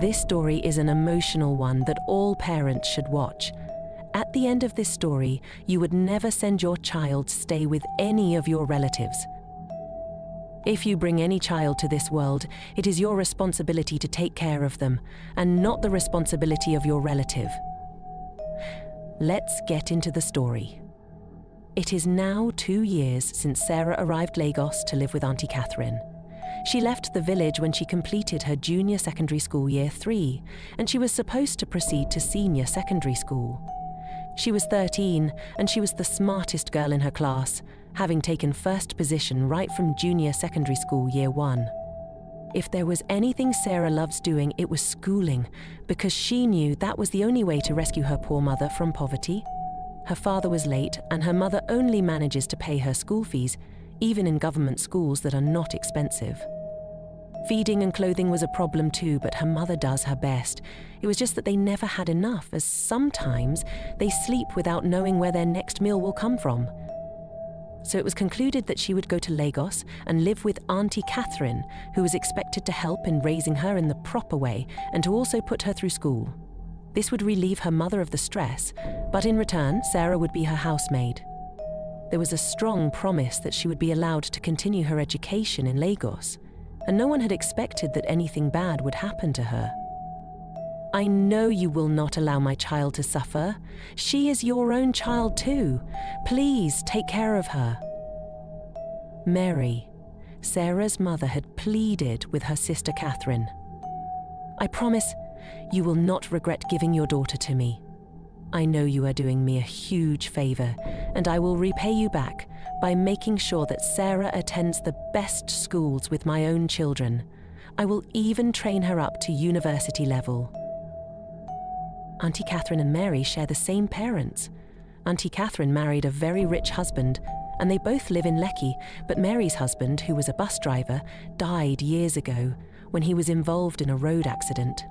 This story is an emotional one that all parents should watch. At the end of this story, you would never send your child to stay with any of your relatives. If you bring any child to this world, it is your responsibility to take care of them, and not the responsibility of your relative. Let's get into the story. It is now 2 years since Sarah arrived Lagos to live with Auntie Catherine. She left the village when she completed her junior secondary school year 3, and she was supposed to proceed to senior secondary school. She was 13, and she was the smartest girl in her class, having taken first position right from junior secondary school year 1. If there was anything Sarah loves doing, it was schooling, because she knew that was the only way to rescue her poor mother from poverty. Her father was late, and her mother only manages to pay her school fees, even in government schools that are not expensive. Feeding and clothing was a problem too, but her mother does her best. It was just that they never had enough, as sometimes they sleep without knowing where their next meal will come from. So it was concluded that she would go to Lagos and live with Auntie Catherine, who was expected to help in raising her in the proper way and to also put her through school. This would relieve her mother of the stress, but in return, Sarah would be her housemaid. There was a strong promise that she would be allowed to continue her education in Lagos, and no one had expected that anything bad would happen to her. I know you will not allow my child to suffer. She is your own child too. Please take care of her. Mary, Sarah's mother, had pleaded with her sister Catherine. I promise you will not regret giving your daughter to me. I know you are doing me a huge favor, and I will repay you back by making sure that Sarah attends the best schools with my own children. I will even train her up to university level. Auntie Catherine and Mary share the same parents. Auntie Catherine married a very rich husband, and they both live in Lekki, but Mary's husband, who was a bus driver, died years ago when he was involved in a road accident.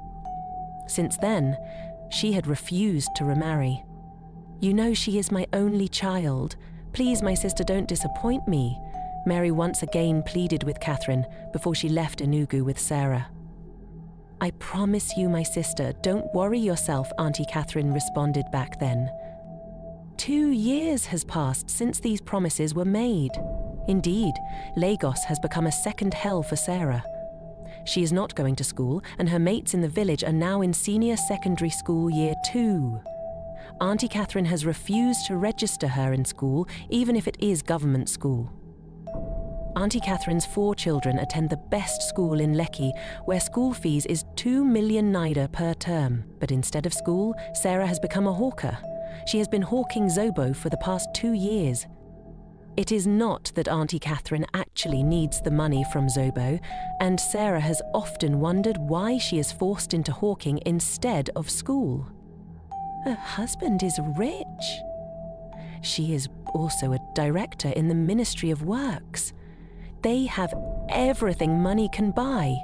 Since then, she had refused to remarry. You know she is my only child. Please, my sister, don't disappoint me, Mary once again pleaded with Catherine before she left Enugu with Sarah. I promise you, my sister, don't worry yourself, Auntie Catherine responded back then. 2 years has passed since these promises were made. Indeed, Lagos has become a second hell for Sarah. She is not going to school, and her mates in the village are now in senior secondary school year 2. Auntie Catherine has refused to register her in school, even if it is government school. Auntie Catherine's 4 children attend the best school in Lekki, where school fees is 2 million naira per term. But instead of school, Sarah has become a hawker. She has been hawking zobo for the past 2 years. It is not that Auntie Catherine actually needs the money from zobo, and Sarah has often wondered why she is forced into hawking instead of school. Her husband is rich. She is also a director in the Ministry of Works. They have everything money can buy.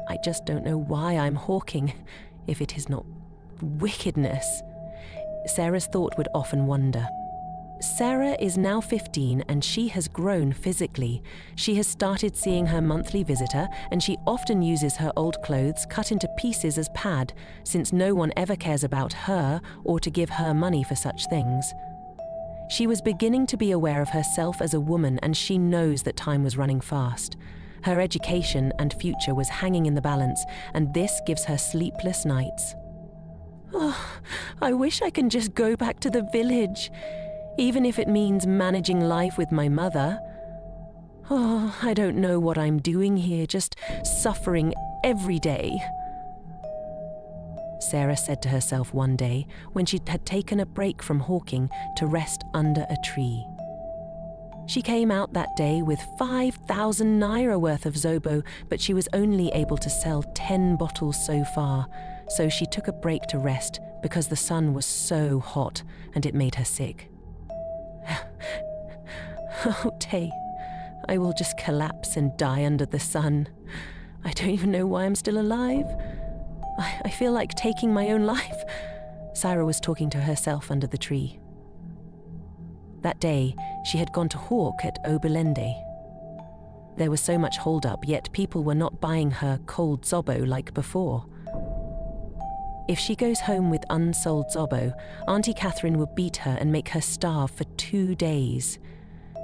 I just don't know why I'm hawking, if it is not wickedness. Sarah's thought would often wander. Sarah is now 15 and she has grown physically. She has started seeing her monthly visitor, and she often uses her old clothes cut into pieces as pad, since no one ever cares about her or to give her money for such things. She was beginning to be aware of herself as a woman, and she knows that time was running fast. Her education and future was hanging in the balance, and this gives her sleepless nights. Oh, I wish I can just go back to the village, even if it means managing life with my mother. Oh, I don't know what I'm doing here, just suffering every day. Sarah said to herself one day when she had taken a break from hawking to rest under a tree. She came out that day with 5,000 naira worth of zobo, but she was only able to sell 10 bottles so far, so she took a break to rest because the sun was so hot and it made her sick. Oh, Tay, I will just collapse and die under the sun. I don't even know why I'm still alive. I feel like taking my own life. Sarah was talking to herself under the tree. That day, she had gone to hawk at Oberlende. There was so much hold-up, yet people were not buying her cold zobo like before. If she goes home with unsold zobo, Auntie Catherine will beat her and make her starve for 2 days.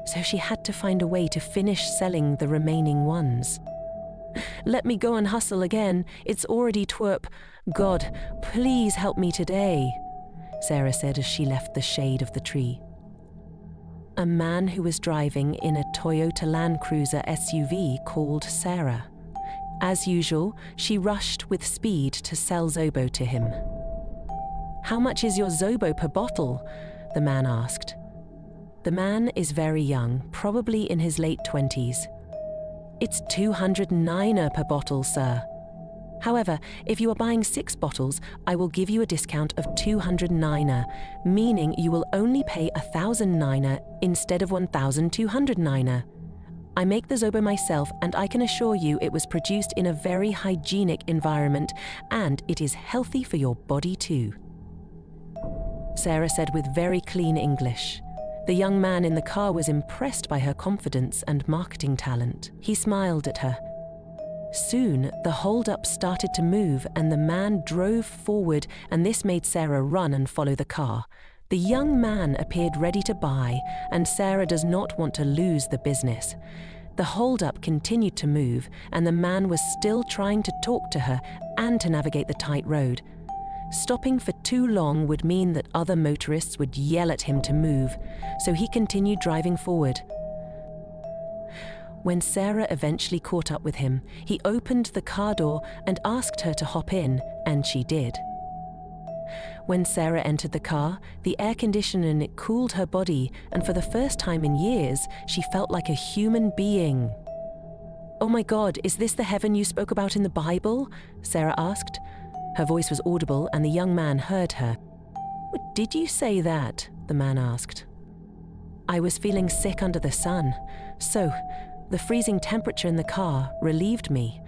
So she had to find a way to finish selling the remaining ones. "Let me go and hustle again. It's already twerp. God, please help me today," Sarah said as she left the shade of the tree. A man who was driving in a Toyota Land Cruiser SUV called Sarah. As usual, she rushed with speed to sell zobo to him. "How much is your zobo per bottle?" the man asked. The man is very young, probably in his late 20s. "It's 209 per bottle, sir. However, if you are buying 6 bottles, I will give you a discount of 209, meaning you will only pay 1,009 instead of 1,209. I make the zobo myself, and I can assure you it was produced in a very hygienic environment, and it is healthy for your body too," Sarah said with very clean English. The young man in the car was impressed by her confidence and marketing talent. He smiled at her. Soon, the hold-up started to move and the man drove forward, and this made Sarah run and follow the car. The young man appeared ready to buy, and Sarah does not want to lose the business. The hold-up continued to move, and the man was still trying to talk to her and to navigate the tight road. Stopping for too long would mean that other motorists would yell at him to move, so he continued driving forward. When Sarah eventually caught up with him, he opened the car door and asked her to hop in, and she did. When Sarah entered the car, the air conditioner in it cooled her body, and for the first time in years, she felt like a human being. "Oh my God, is this the heaven you spoke about in the Bible?" Sarah asked. Her voice was audible, and the young man heard her. "Did you say that?" the man asked. "I was feeling sick under the sun, so the freezing temperature in the car relieved me,"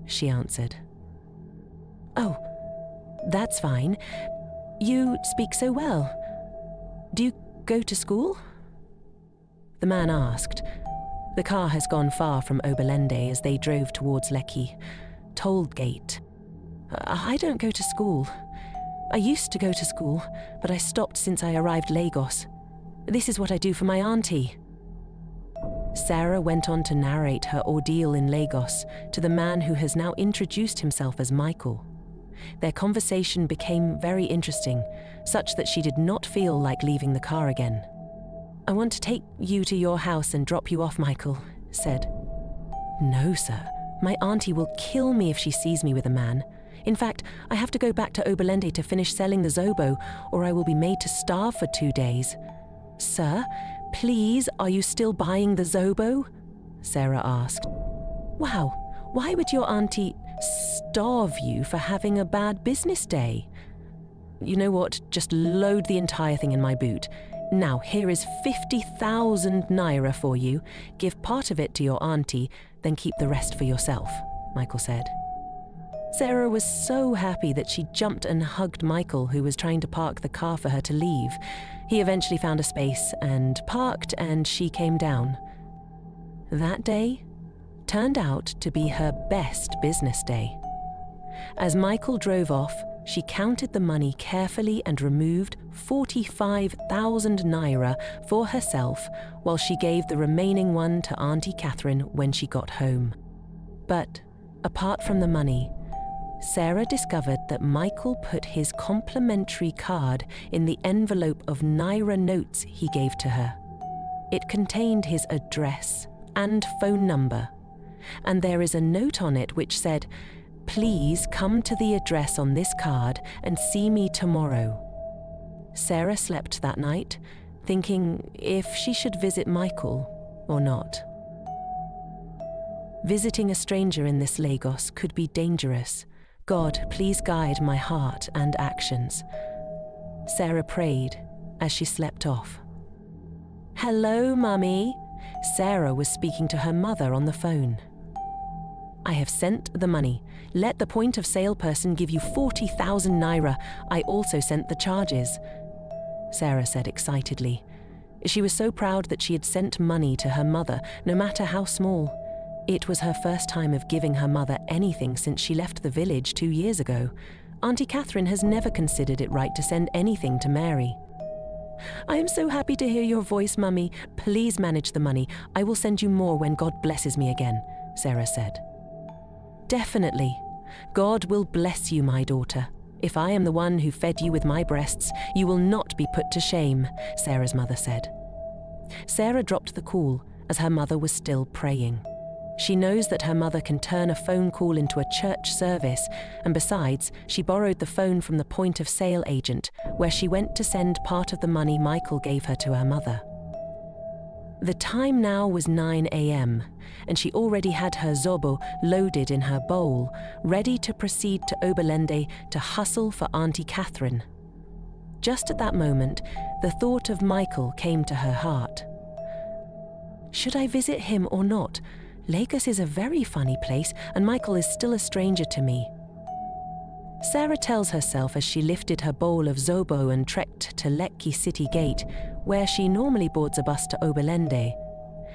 she answered. "Oh, that's fine. You speak so well. Do you go to school?" the man asked. The car has gone far from Oberlende as they drove towards Lekki. Toll gate. "I don't go to school. I used to go to school, but I stopped since I arrived Lagos. This is what I do for my auntie." Sarah went on to narrate her ordeal in Lagos to the man who has now introduced himself as Michael. Their conversation became very interesting, such that she did not feel like leaving the car again. "I want to take you to your house and drop you off, Michael," said. "No, sir. My auntie will kill me if she sees me with a man. In fact, I have to go back to Oberlende to finish selling the zobo, or I will be made to starve for 2 days. Sir, please, are you still buying the zobo?" Sarah asked. "Wow, why would your auntie starve you for having a bad business day?" "You know what, just load the entire thing in my boot. Now, here is 50,000 naira for you. Give part of it to your auntie, then keep the rest for yourself," Michael said. Sarah was so happy that she jumped and hugged Michael, who was trying to park the car for her to leave. He eventually found a space and parked, and she came down. That day turned out to be her best business day. As Michael drove off, she counted the money carefully and removed 45,000 naira for herself, while she gave the remaining one to Auntie Catherine when she got home. But apart from the money, Sarah discovered that Michael put his complimentary card in the envelope of naira notes he gave to her. It contained his address and phone number, and there is a note on it which said, "Please come to the address on this card and see me tomorrow." Sarah slept that night, thinking if she should visit Michael or not. Visiting a stranger in this Lagos could be dangerous. God, please guide my heart and actions. Sarah prayed as she slept off. "Hello, Mummy." Sarah was speaking to her mother on the phone. "I have sent the money. Let the point of sale person give you 40,000 naira. I also sent the charges," Sarah said excitedly. She was so proud that she had sent money to her mother, no matter how small. It was her first time of giving her mother anything since she left the village 2 years ago. Auntie Catherine has never considered it right to send anything to Mary. "I am so happy to hear your voice, Mummy. Please manage the money. I will send you more when God blesses me again," Sarah said. "Definitely. God will bless you, my daughter. If I am the one who fed you with my breasts, you will not be put to shame," Sarah's mother said. Sarah dropped the call as her mother was still praying. She knows that her mother can turn a phone call into a church service, and besides, she borrowed the phone from the point-of-sale agent, where she went to send part of the money Michael gave her to her mother. The time now was 9 a.m., and she already had her zobo loaded in her bowl, ready to proceed to Oberlande to hustle for Auntie Catherine. Just at that moment, the thought of Michael came to her heart. Should I visit him or not? Lagos is a very funny place, and Michael is still a stranger to me. Sarah tells herself as she lifted her bowl of zobo and trekked to Lekki City Gate, where she normally boards a bus to Oberlande.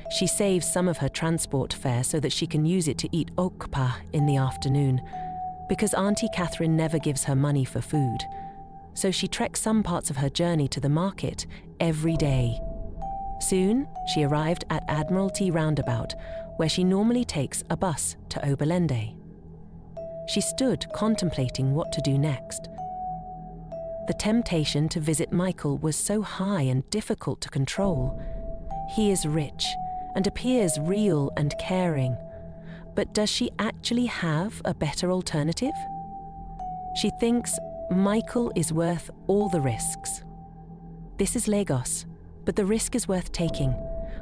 She saves some of her transport fare so that she can use it to eat okpa in the afternoon, because Auntie Catherine never gives her money for food. So she treks some parts of her journey to the market every day. Soon, she arrived at Admiralty Roundabout, where she normally takes a bus to Oberlande. She stood contemplating what to do next. The temptation to visit Michael was so high and difficult to control. He is rich and appears real and caring, but does she actually have a better alternative? She thinks Michael is worth all the risks. This is Lagos, but the risk is worth taking.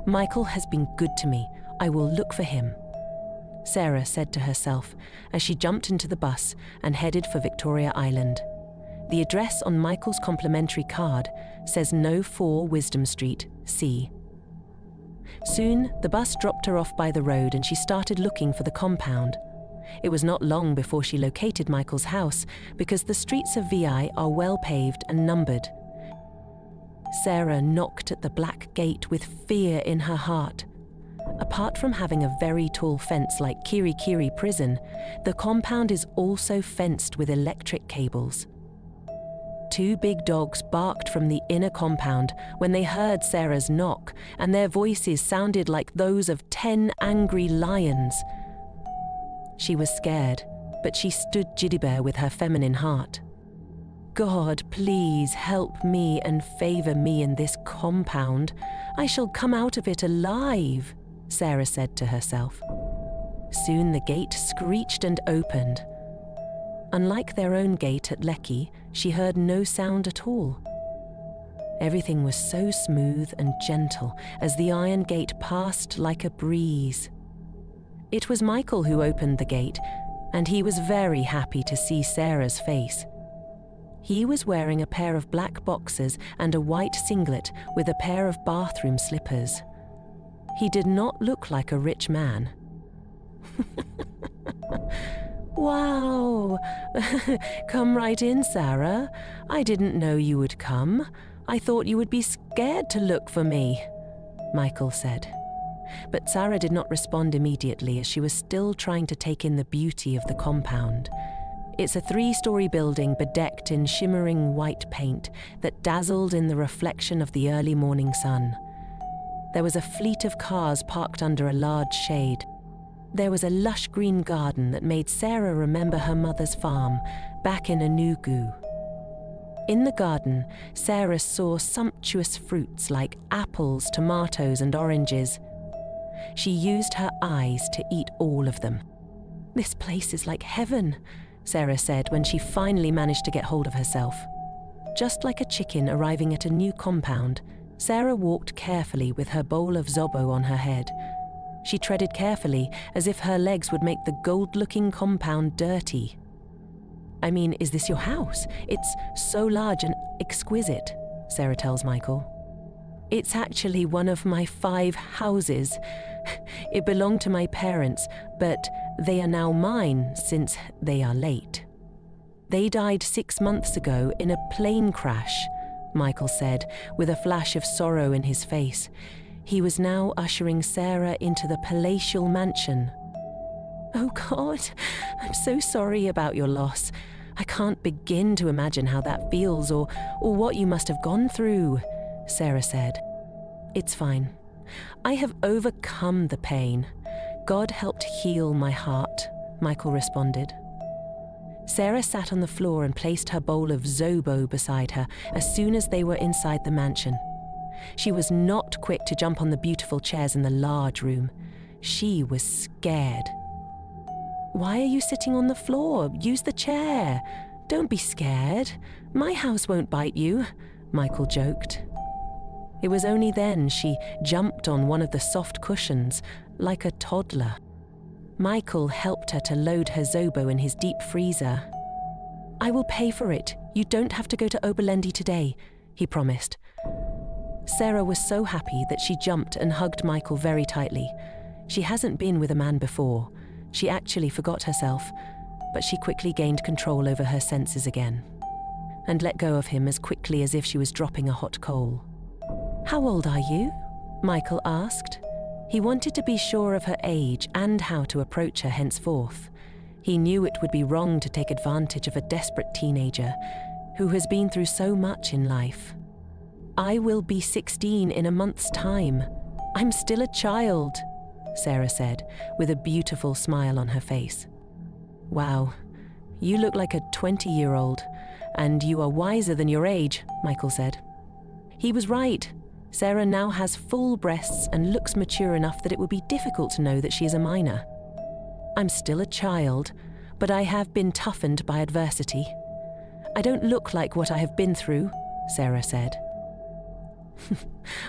Michael has been good to me. I will look for him, Sarah said to herself as she jumped into the bus and headed for Victoria Island. The address on Michael's complimentary card says No 4 Wisdom Street, C. Soon, the bus dropped her off by the road and she started looking for the compound. It was not long before she located Michael's house because the streets of VI are well paved and numbered. Sarah knocked at the black gate with fear in her heart. Apart from having a very tall fence like Kirikiri Prison, the compound is also fenced with electric cables. 2 big dogs barked from the inner compound when they heard Sarah's knock, and their voices sounded like those of 10 angry lions. She was scared, but she stood Jidibeh with her feminine heart. God, please help me and favor me in this compound. I shall come out of it alive, Sarah said to herself. Soon the gate screeched and opened. Unlike their own gate at Lekki, she heard no sound at all. Everything was so smooth and gentle as the iron gate passed like a breeze. It was Michael who opened the gate, and he was very happy to see Sarah's face. He was wearing a pair of black boxers and a white singlet with a pair of bathroom slippers. He did not look like a rich man. Wow! Come right in, Sarah. I didn't know you would come. I thought you would be scared to look for me, Michael said. But Sarah did not respond immediately as she was still trying to take in the beauty of the compound. It's a 3-story building bedecked in shimmering white paint that dazzled in the reflection of the early morning sun. There was a fleet of cars parked under a large shade. There was a lush green garden that made Sarah remember her mother's farm back in Enugu. In the garden, Sarah saw sumptuous fruits like apples, tomatoes, and oranges. She used her eyes to eat all of them. This place is like heaven, Sarah said when she finally managed to get hold of herself. Just like a chicken arriving at a new compound, Sarah walked carefully with her bowl of zobo on her head. She treaded carefully, as if her legs would make the gold-looking compound dirty. I mean, is this your house? It's so large and exquisite, Sarah tells Michael. It's actually one of my 5 houses. It belonged to my parents, but they are now mine since they are late. They died 6 months ago in a plane crash, Michael said, with a flash of sorrow in his face. He was now ushering Sarah into the palatial mansion Oh God, I'm so sorry about your loss. I can't begin to imagine how that feels or what you must have gone through, Sarah said. It's fine. I have overcome the pain. God helped heal my heart, Michael responded. Sarah sat on the floor and placed her bowl of zobo beside her as soon as they were inside the mansion. She was not quick to jump on the beautiful chairs in the large room. She was scared. Why are you sitting on the floor? Use the chair. Don't be scared. My house won't bite you, Michael joked. It was only then she jumped on one of the soft cushions, like a toddler. Michael helped her to load her zobo in his deep freezer. I will pay for it. You don't have to go to Oberlendi today, he promised. Sarah was so happy that she jumped and hugged Michael very tightly. She hasn't been with a man before. She actually forgot herself, but she quickly gained control over her senses again and let go of him as quickly as if she was dropping a hot coal. How old are you? Michael asked. He wanted to be sure of her age and how to approach her henceforth. He knew it would be wrong to take advantage of a desperate teenager who has been through so much in life. I will be 16 in a month's time. I'm still a child, Sarah said, with a beautiful smile on her face. Wow, you look like a 20-year-old, and you are wiser than your age, Michael said. He was right. Sarah now has full breasts and looks mature enough that it would be difficult to know that she is a minor. I'm still a child, but I have been toughened by adversity. I don't look like what I have been through, Sarah said.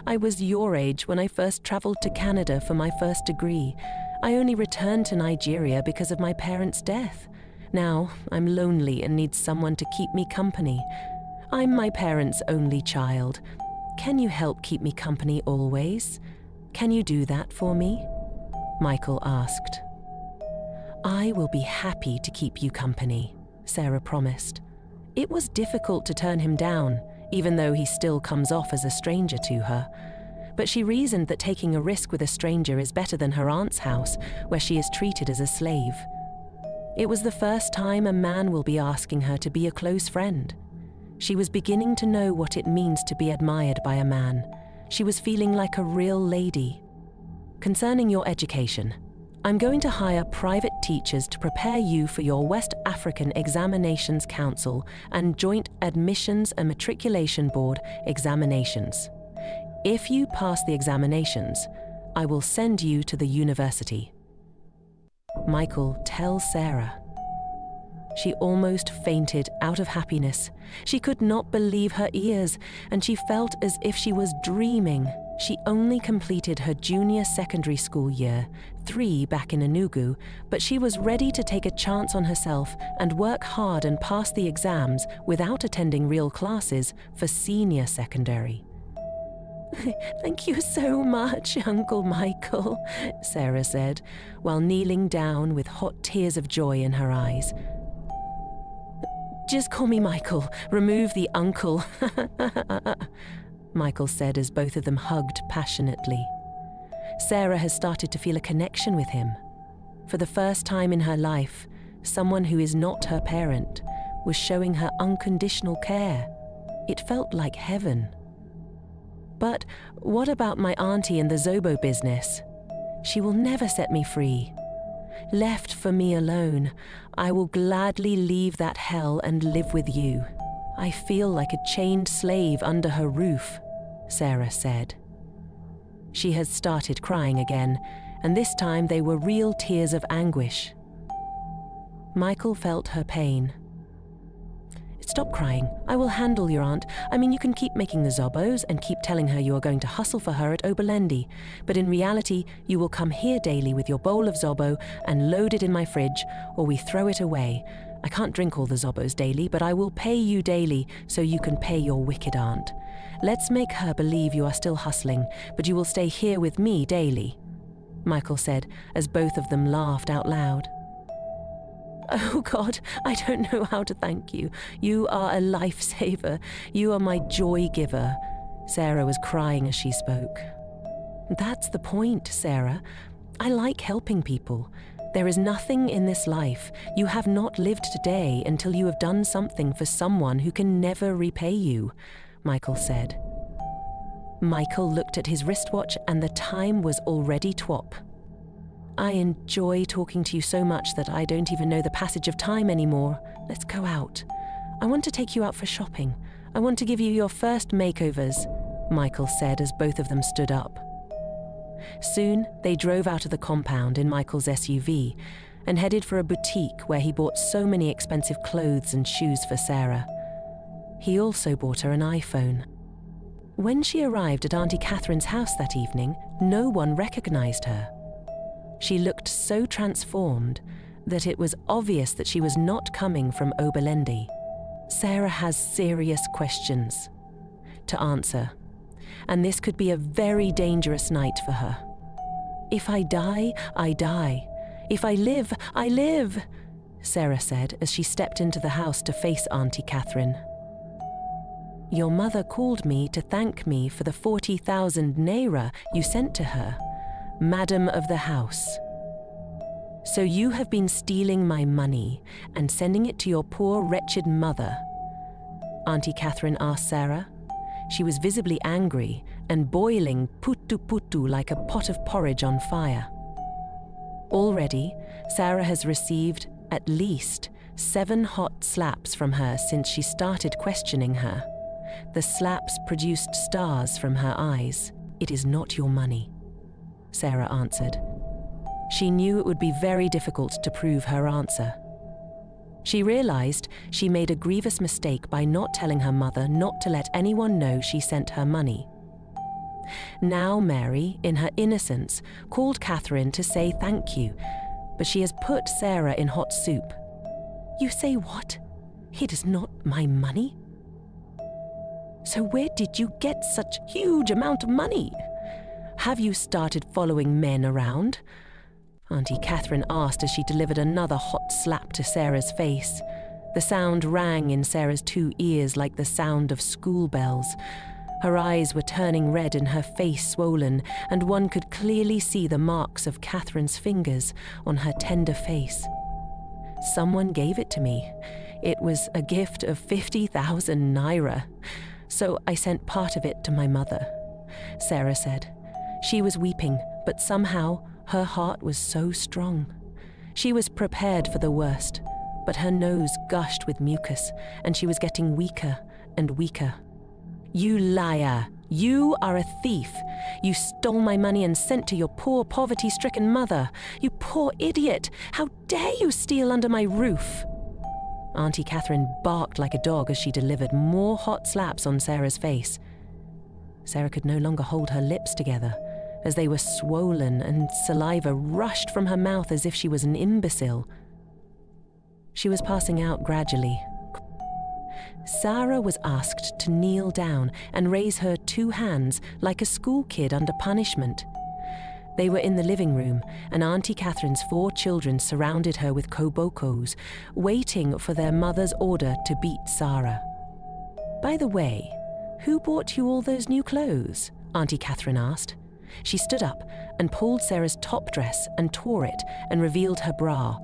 I was your age when I first traveled to Canada for my first degree. I only returned to Nigeria because of my parents' death. Now I'm lonely and need someone to keep me company. I'm my parents' only child. Can you help keep me company always? Can you do that for me? Michael asked. I will be happy to keep you company, Sarah promised. It was difficult to turn him down, even though he still comes off as a stranger to her. But she reasoned that taking a risk with a stranger is better than her aunt's house, where she is treated as a slave. It was the first time a man will be asking her to be a close friend. She was beginning to know what it means to be admired by a man. She was feeling like a real lady. Concerning your education, I'm going to hire private teachers to prepare you for your West African Examinations Council and Joint Admissions and Matriculation Board examinations. If you pass the examinations, I will send you to the university. Michael tells Sarah. She almost fainted out of happiness. She could not believe her ears, and she felt as if she was dreaming. She only completed her junior secondary school year, 3 back in Enugu, but she was ready to take a chance on herself and work hard and pass the exams without attending real classes for senior secondary. Thank you so much, Uncle Michael, Sarah said, while kneeling down with hot tears of joy in her eyes. Just call me Michael. Remove the uncle, Michael said as both of them hugged passionately. Sarah has started to feel a connection with him. For the first time in her life, someone who is not her parent was showing her unconditional care. It felt like heaven. But what about my auntie and the zobo business? She will never set me free. Left for me alone, I will gladly leave that hell and live with you. I feel like a chained slave under her roof, Sarah said. She had started crying again, and this time they were real tears of anguish. Michael felt her pain. Stop crying. I will handle your aunt. I mean, you can keep making the zobos and keep telling her you are going to hustle for her at Oberlendi, but in reality, you will come here daily with your bowl of zobo and load it in my fridge, or we throw it away. I can't drink all the zobos daily, but I will pay you daily so you can pay your wicked aunt. Let's make her believe you are still hustling, but you will stay here with me daily, Michael said as both of them laughed out loud. Oh God, I don't know how to thank you. You are a lifesaver. You are my joy giver. Sarah was crying as she spoke. That's the point, Sarah. I like helping people. There is nothing in this life. You have not lived today until you have done something for someone who can never repay you, Michael said. Michael looked at his wristwatch and the time was already 12. I enjoy talking to you so much that I don't even know the passage of time anymore. Let's go out. I want to take you out for shopping. I want to give you your first makeovers, Michael said as both of them stood up. Soon, they drove out of the compound in Michael's SUV and headed for a boutique where he bought so many expensive clothes and shoes for Sarah. He also bought her an iPhone. When she arrived at Auntie Catherine's house that evening, no one recognized her. She looked so transformed that it was obvious that she was not coming from Oberlendi. Sarah has serious questions to answer, and this could be a very dangerous night for her. If I die, I die. If I live, I live, Sarah said as she stepped into the house to face Auntie Catherine. Your mother called me to thank me for the 40,000 naira you sent to her, Madam of the house. So you have been stealing my money and sending it to your poor, wretched mother? Auntie Catherine asked Sarah. She was visibly angry and boiling putu like a pot of porridge on fire. Already, Sarah has received at least 7 hot slaps from her since she started questioning her. The slaps produced stars from her eyes. It is not your money, Sarah answered. She knew it would be very difficult to prove her answer. She realized she made a grievous mistake by not telling her mother not to let anyone know she sent her money. Now Mary, in her innocence, called Catherine to say thank you, but she has put Sarah in hot soup. You say what? It is not my money? So where did you get such huge amount of money? Have you started following men around? Auntie Catherine asked as she delivered another hot slap to Sarah's face. The sound rang in Sarah's 2 ears like the sound of school bells. Her eyes were turning red and her face swollen, and one could clearly see the marks of Catherine's fingers on her tender face. Someone gave it to me. It was a gift of 50,000 naira. So I sent part of it to my mother, Sarah said. She was weeping, but somehow her heart was so strong. She was prepared for the worst, but her nose gushed with mucus, and she was getting weaker and weaker. You liar! You are a thief! You stole my money and sent to your poor, poverty-stricken mother! You poor idiot! How dare you steal under my roof? Auntie Catherine barked like a dog as she delivered more hot slaps on Sarah's face. Sarah could no longer hold her lips together, as they were swollen and saliva rushed from her mouth as if she was an imbecile. She was passing out gradually. Sarah was asked to kneel down and raise her 2 hands like a school kid under punishment. They were in the living room, and Auntie Catherine's 4 children surrounded her with kobokos, waiting for their mother's order to beat Sarah. By the way, who bought you all those new clothes? Auntie Catherine asked. She stood up and pulled Sarah's top dress and tore it and revealed her bra.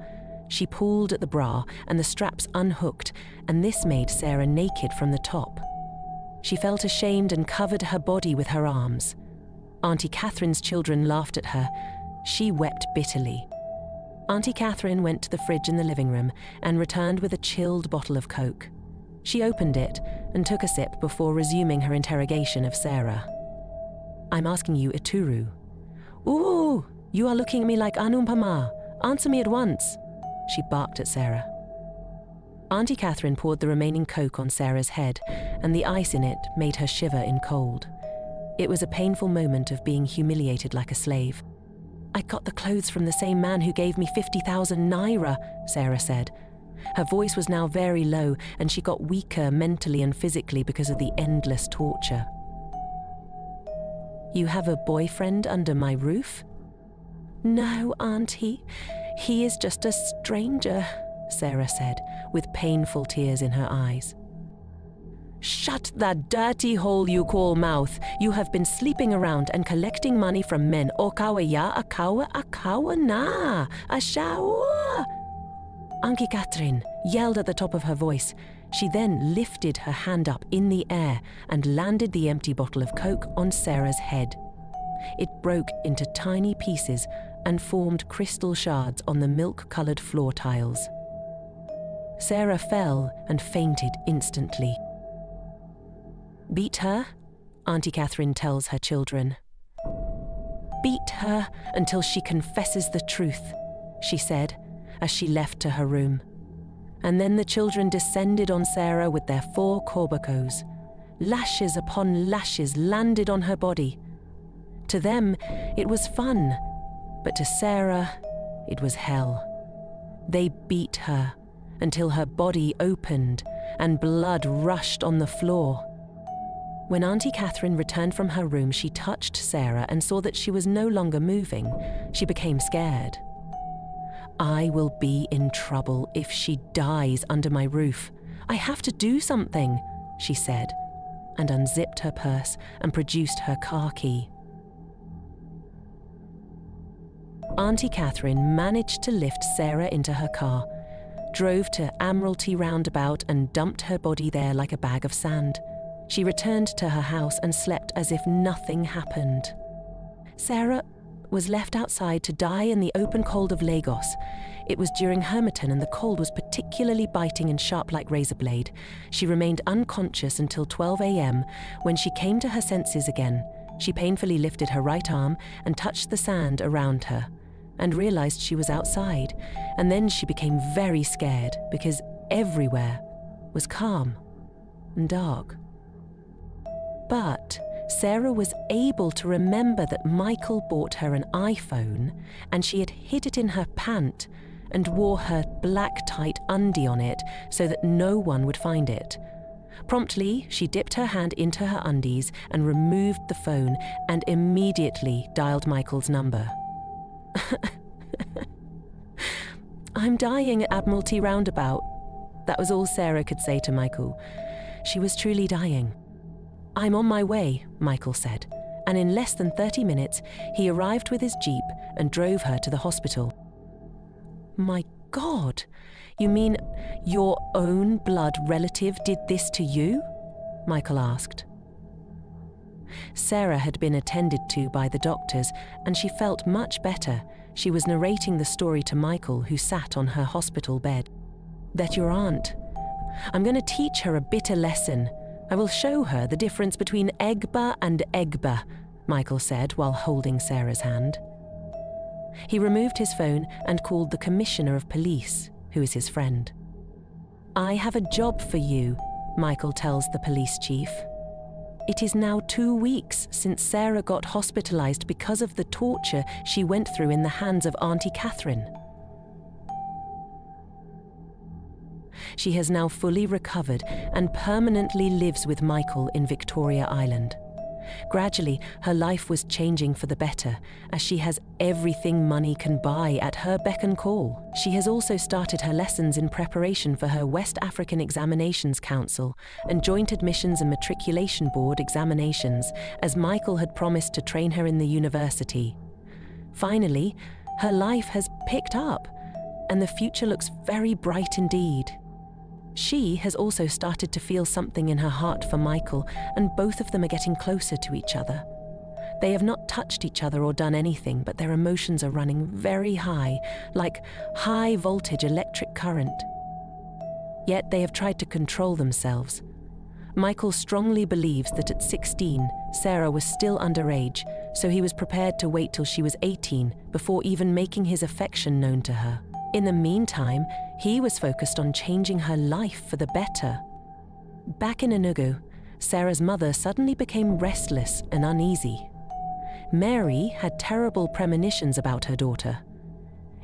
She pulled at the bra and the straps unhooked, and this made Sarah naked from the top. She felt ashamed and covered her body with her arms. Auntie Catherine's children laughed at her. She wept bitterly. Auntie Catherine went to the fridge in the living room and returned with a chilled bottle of Coke. She opened it and took a sip before resuming her interrogation of Sarah. I'm asking you, Ituru. Ooh, you are looking at me like Anumpama. Answer me at once, she barked at Sarah. Auntie Catherine poured the remaining Coke on Sarah's head, and the ice in it made her shiver in cold. It was a painful moment of being humiliated like a slave. I got the clothes from the same man who gave me 50,000 naira, Sarah said. Her voice was now very low, and she got weaker mentally and physically because of the endless torture. You have a boyfriend under my roof? No, Auntie. He is just a stranger, Sarah said, with painful tears in her eyes. "Shut that dirty hole you call mouth. You have been sleeping around and collecting money from men. Okawa ya, akawa na, ashawa." Auntie Catherine yelled at the top of her voice. She then lifted her hand up in the air and landed the empty bottle of Coke on Sarah's head. It broke into tiny pieces and formed crystal shards on the milk-coloured floor tiles. Sarah fell and fainted instantly. "Beat her," Auntie Catherine tells her children. "Beat her until she confesses the truth," she said as she left to her room. And then the children descended on Sarah with their 4 korbakos. Lashes upon lashes landed on her body. To them, it was fun, but to Sarah, it was hell. They beat her until her body opened and blood rushed on the floor. When Auntie Catherine returned from her room, she touched Sarah and saw that she was no longer moving. She became scared. "I will be in trouble if she dies under my roof. I have to do something," she said, and unzipped her purse and produced her car key. Auntie Catherine managed to lift Sarah into her car, drove to Admiralty Roundabout and dumped her body there like a bag of sand. She returned to her house and slept as if nothing happened. Sarah was left outside to die in the open cold of Lagos. It was during Hermiton and the cold was particularly biting and sharp like razor blade. She remained unconscious until 12 a.m. When she came to her senses again, she painfully lifted her right arm and touched the sand around her and realized she was outside. And then she became very scared because everywhere was calm and dark. But Sarah was able to remember that Michael bought her an iPhone and she had hid it in her pant and wore her black tight undie on it so that no one would find it. Promptly, she dipped her hand into her undies and removed the phone and immediately dialed Michael's number. "I'm dying at Admiralty Roundabout." That was all Sarah could say to Michael. She was truly dying. "I'm on my way," Michael said, and in less than 30 minutes, he arrived with his jeep and drove her to the hospital. "My God, you mean your own blood relative did this to you?" Michael asked. Sarah had been attended to by the doctors, and she felt much better. She was narrating the story to Michael, who sat on her hospital bed. "That your aunt. I'm going to teach her a bitter lesson. I will show her the difference between Egba and Egba," Michael said while holding Sarah's hand. He removed his phone and called the Commissioner of Police, who is his friend. "I have a job for you," Michael tells the police chief. "It is now 2 weeks since Sarah got hospitalized because of the torture she went through in the hands of Auntie Catherine. She has now fully recovered and permanently lives with Michael in Victoria Island. Gradually, her life was changing for the better, as she has everything money can buy at her beck and call. She has also started her lessons in preparation for her West African Examinations Council and Joint Admissions and Matriculation Board examinations, as Michael had promised to train her in the university. Finally, her life has picked up, and the future looks very bright indeed. She has also started to feel something in her heart for Michael, and both of them are getting closer to each other. They have not touched each other or done anything, but their emotions are running very high, like high-voltage electric current. Yet they have tried to control themselves. Michael strongly believes that at 16, Sarah was still underage, so he was prepared to wait till she was 18 before even making his affection known to her. In the meantime, he was focused on changing her life for the better. Back in Enugu, Sarah's mother suddenly became restless and uneasy. Mary had terrible premonitions about her daughter.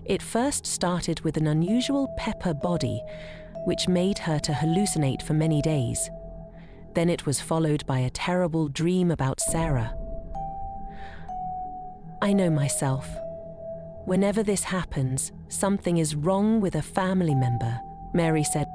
It first started with an unusual pepper body, which made her to hallucinate for many days. Then it was followed by a terrible dream about Sarah. "I know myself. Whenever this happens, something is wrong with a family member," Mary said